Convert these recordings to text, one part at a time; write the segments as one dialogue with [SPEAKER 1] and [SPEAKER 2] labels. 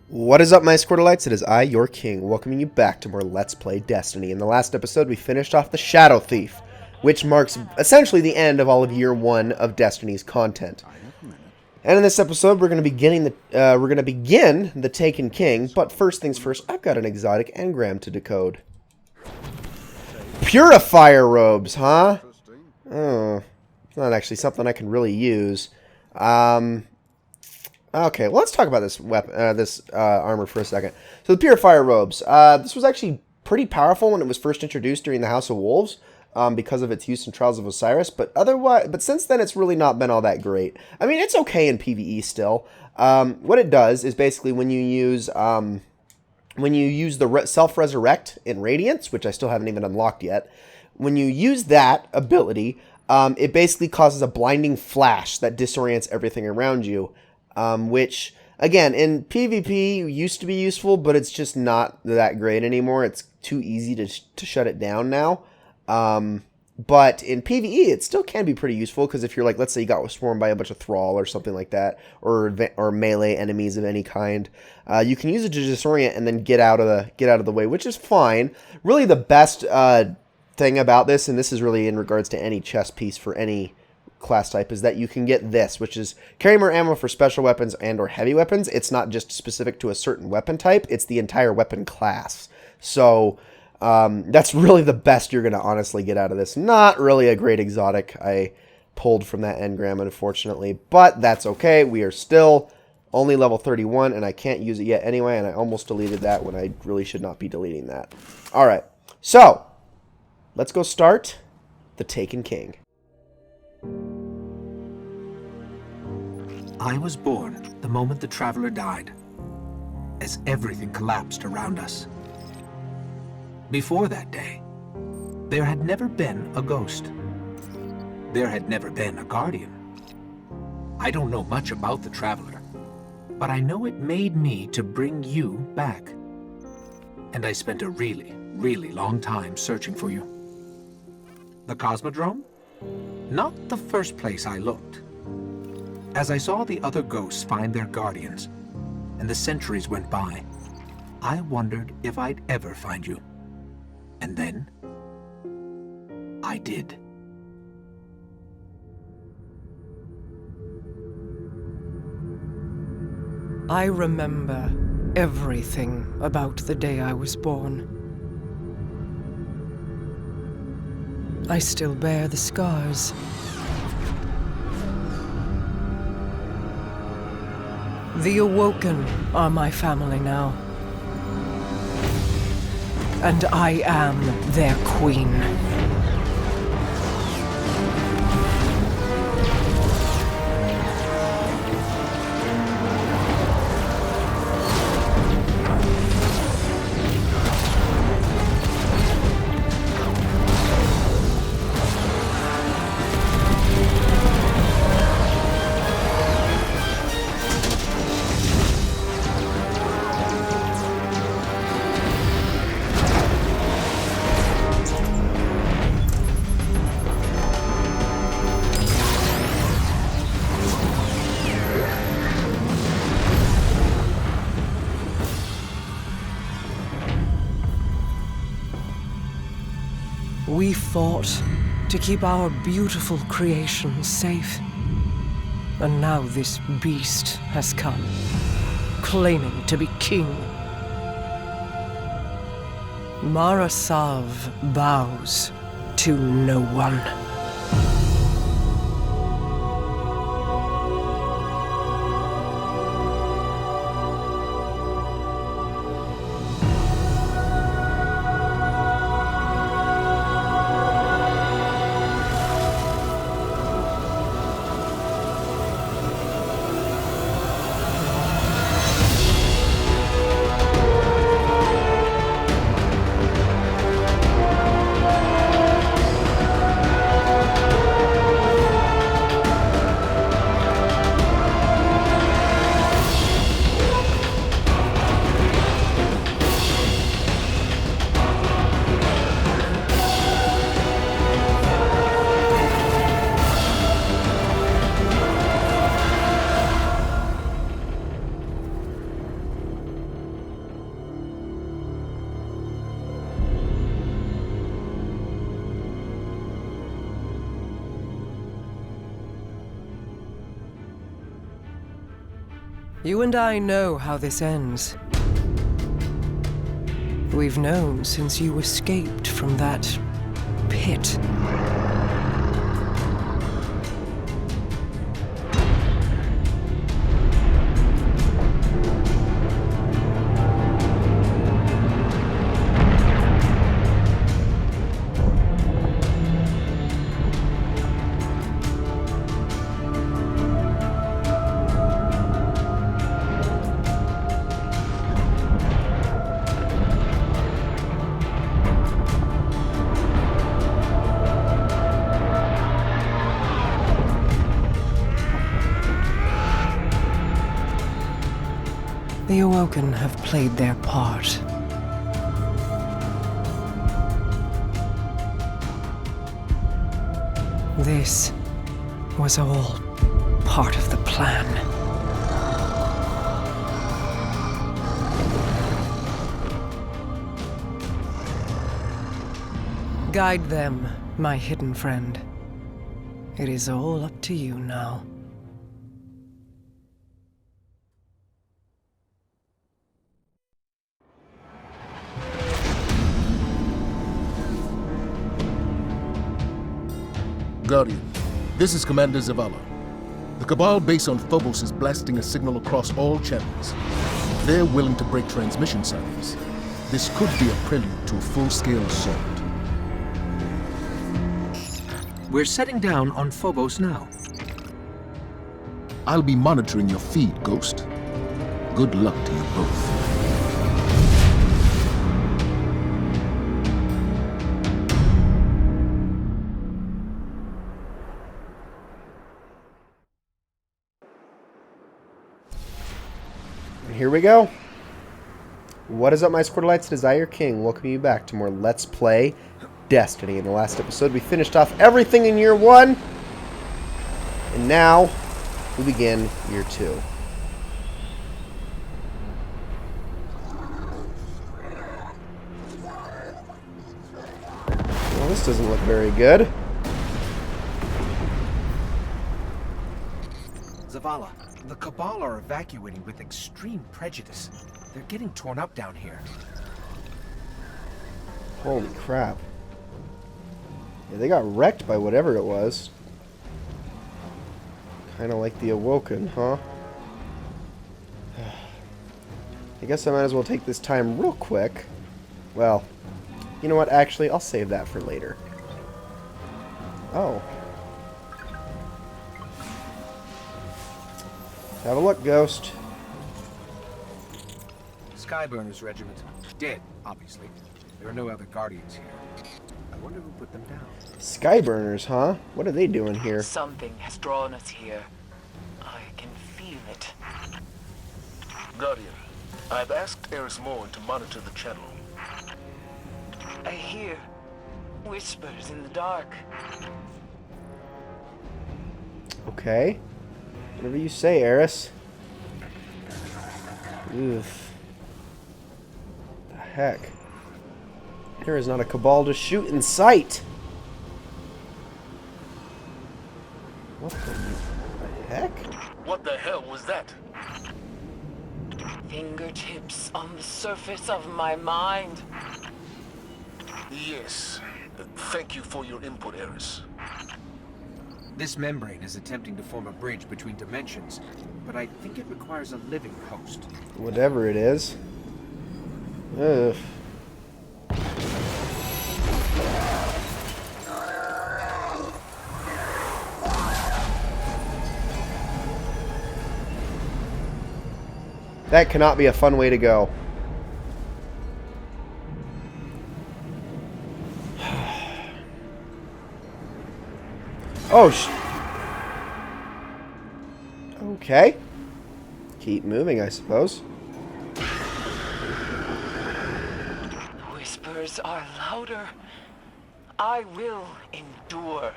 [SPEAKER 1] What is up, my Squirtleites? It is I, your king, welcoming you back to more Let's Play Destiny. In the last episode, we finished off the Shadow Thief, which marks essentially the end of all of Year 1 of Destiny's content. And in this episode, we're going to begin the Taken King, but first things first, I've got an exotic engram to decode. Purifier robes, huh? Oh, it's not actually something I can really use. Okay, well, let's talk about this weapon, armor for a second. So the Purifier robes. This was actually pretty powerful when it was first introduced during the House of Wolves, because of its use in Trials of Osiris. But since then, it's really not been all that great. I mean, it's okay in PvE still. What it does is basically when you use the self-resurrect in Radiance, which I still haven't even unlocked yet. When you use that ability, it basically causes a blinding flash that disorients everything around you. Which, again, in PvP used to be useful, but it's just not that great anymore. It's too easy to shut it down now. But in PvE, it still can be pretty useful, because if you're like, let's say you got swarmed by a bunch of Thrall or something like that, or melee enemies of any kind, you can use it to disorient and then get out of the way, which is fine. Really, the best thing about this, and this is really in regards to any chest piece for any class type, is that you can get this, which is carry more ammo for special weapons and or heavy weapons. It's not just specific to a certain weapon type, it's the entire weapon class. So that's really the best you're going to honestly get out of this. Not really a great exotic I pulled from that engram, unfortunately, but that's okay. We are still only level 31, and I can't use it yet anyway, and I almost deleted that when I really should not be deleting that. Alright, so let's go start the Taken King.
[SPEAKER 2] I was born the moment the Traveler died, as everything collapsed around us. Before that day, there had never been a ghost. There had never been a Guardian. I don't know much about the Traveler, but I know it made me to bring you back. And I spent a really, really long time searching for you. The Cosmodrome? Not the first place I looked. As I saw the other ghosts find their guardians, and the centuries went by, I wondered if I'd ever find you. And then, I did.
[SPEAKER 3] I remember everything about the day I was born. I still bear the scars. The Awoken are my family now. And I am their queen. We fought to keep our beautiful creation safe. And now this beast has come, claiming to be king. Mara Sav bows to no one. You and I know how this ends. We've known since you escaped from that pit. The Awoken have played their part. This was all part of the plan. Guide them, my hidden friend. It is all up to you now.
[SPEAKER 4] Guardian, this is Commander Zavala. The Cabal base on Phobos is blasting a signal across all channels. They're willing to break transmission silence. This could be a prelude to a full-scale assault.
[SPEAKER 2] We're setting down on Phobos now.
[SPEAKER 4] I'll be monitoring your feed, Ghost. Good luck to you both.
[SPEAKER 1] Here we go. What is up, my Squirtleites? It is I, your king. Welcome you back to more Let's Play Destiny. In the last episode, we finished off everything in Year 1. And now, we begin Year 2. Well, this doesn't look very good.
[SPEAKER 2] Zavala, the Cabal are evacuating with extreme prejudice. They're getting torn up down here.
[SPEAKER 1] Holy crap. Yeah, they got wrecked by whatever it was. Kind of like the Awoken, huh? I guess I might as well take this time real quick. Well, you know what? Actually, I'll save that for later. Oh. Have a look, Ghost.
[SPEAKER 2] Skyburner's regiment. Dead, obviously. There are no other Guardians here. I wonder who put them down.
[SPEAKER 1] Skyburners, huh? What are they doing here?
[SPEAKER 5] Something has drawn us here. I can feel it.
[SPEAKER 4] Guardian, I've asked Eris Morn to monitor the channel.
[SPEAKER 5] I hear whispers in the dark.
[SPEAKER 1] Okay. Whatever you say, Eris. Oof. The heck? There is not a Cabal to shoot in sight. What the heck?
[SPEAKER 4] What the hell was that?
[SPEAKER 5] Fingertips on the surface of my mind.
[SPEAKER 4] Yes. Thank you for your input, Eris.
[SPEAKER 2] This membrane is attempting to form a bridge between dimensions, but I think it requires a living host.
[SPEAKER 1] Whatever it is. Ugh. That cannot be a fun way to go. Oh, okay. Keep moving, I suppose.
[SPEAKER 5] The whispers are louder. I will endure.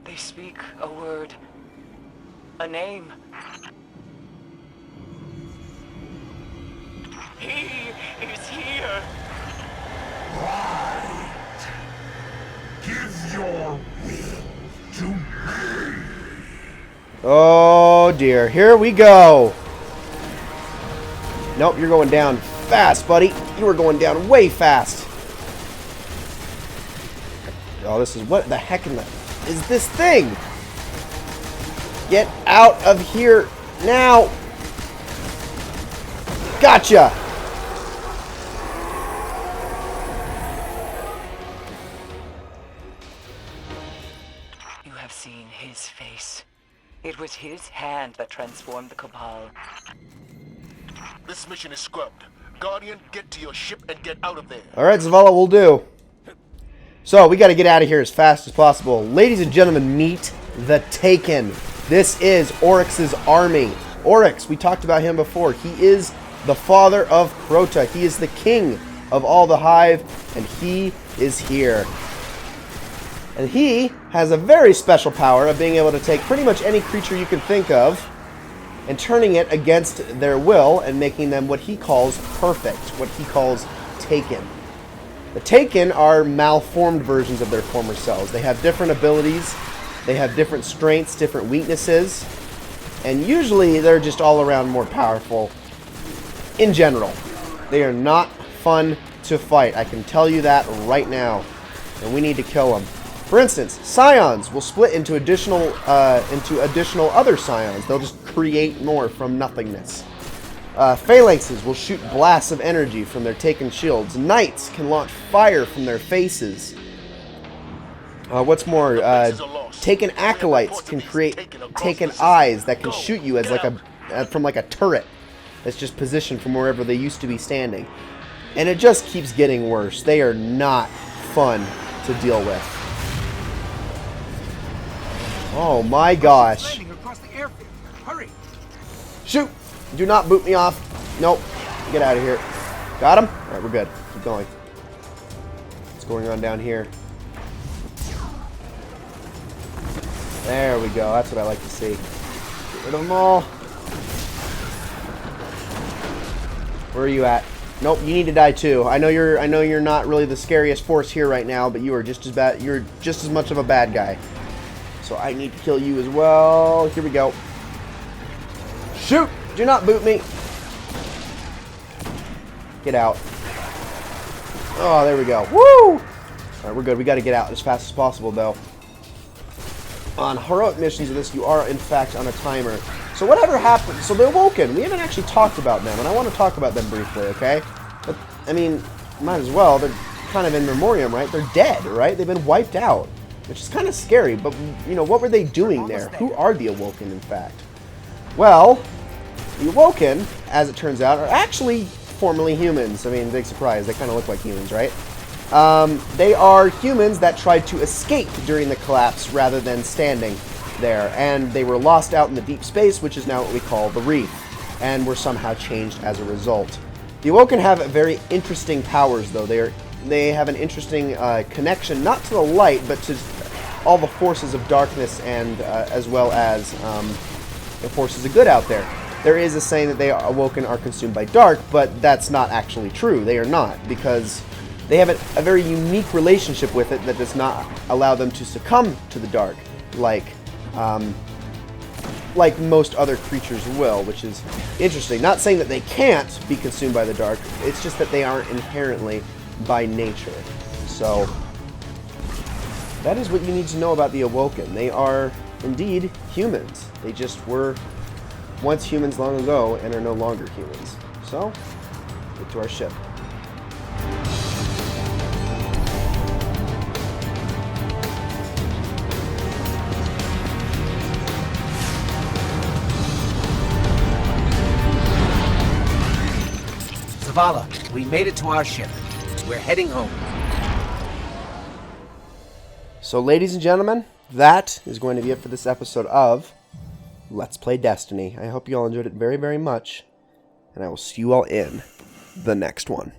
[SPEAKER 5] They speak a word, a name. He is here.
[SPEAKER 6] Right.
[SPEAKER 1] Oh dear, here we go. Nope, you're going down fast, buddy. You are going down way fast. Oh, this is what the heck is this thing? Get out of here now. Gotcha.
[SPEAKER 5] You have seen his face. It was his hand that transformed the Cabal.
[SPEAKER 4] This mission is scrubbed. Guardian, get to your ship and get out of there.
[SPEAKER 1] All right, Zavala, will do. So, we got to get out of here as fast as possible. Ladies and gentlemen, meet the Taken. This is Oryx's army. Oryx, we talked about him before. He is the father of Crota. He is the king of all the Hive, and he is here. And he has a very special power of being able to take pretty much any creature you can think of and turning it against their will and making them what he calls perfect, what he calls Taken. The Taken are malformed versions of their former selves. They have different abilities, they have different strengths, different weaknesses, and usually they're just all around more powerful in general. They are not fun to fight, I can tell you that right now, and we need to kill them. For instance, Scions will split into additional other Scions. They'll just create more from nothingness. Phalanxes will shoot blasts of energy from their Taken shields. Knights can launch fire from their faces. What's more, Taken acolytes can create Taken eyes that can shoot you as like from a turret that's just positioned from wherever they used to be standing. And it just keeps getting worse. They are not fun to deal with. Oh my gosh.
[SPEAKER 2] Hurry!
[SPEAKER 1] Shoot! Do not boot me off. Nope. Get out of here. Got him? Alright, we're good. Keep going. What's going on down here? There we go. That's what I like to see. Get rid of them all. Where are you at? Nope, you need to die too. I know you're not really the scariest force here right now, but you are just as bad. You're just as much of a bad guy. So I need to kill you as well. Here we go. Shoot! Do not boot me. Get out. Oh, there we go. Woo! Alright, we're good. We got to get out as fast as possible, though. On heroic missions of this, you are, in fact, on a timer. So whatever happened... So the Awoken, we haven't actually talked about them, and I want to talk about them briefly, okay? But, I mean, might as well. They're kind of in memoriam, right? They're dead, right? They've been wiped out. Which is kind of scary, but, you know, what were they doing there? Who are the Awoken, in fact? Well, the Awoken, as it turns out, are actually formerly humans. I mean, big surprise. They kind of look like humans, right? They are humans that tried to escape during the collapse rather than standing there. And they were lost out in the deep space, which is now what we call the Reef, and were somehow changed as a result. The Awoken have very interesting powers, though. They have an interesting connection, not to the light, but to all the forces of darkness and as well as the forces of good out there. There is a saying that they are Awoken are consumed by dark, but that's not actually true. They are not, because they have a very unique relationship with it that does not allow them to succumb to the dark, like most other creatures will, which is interesting. Not saying that they can't be consumed by the dark, it's just that they aren't inherently by nature. So that is what you need to know about the Awoken. They are indeed humans. They just were once humans long ago and are no longer humans. So, get to our ship.
[SPEAKER 2] Zavala, we made it to our ship. We're heading home.
[SPEAKER 1] So, ladies and gentlemen, that is going to be it for this episode of Let's Play Destiny. I hope you all enjoyed it very, very much, and I will see you all in the next one.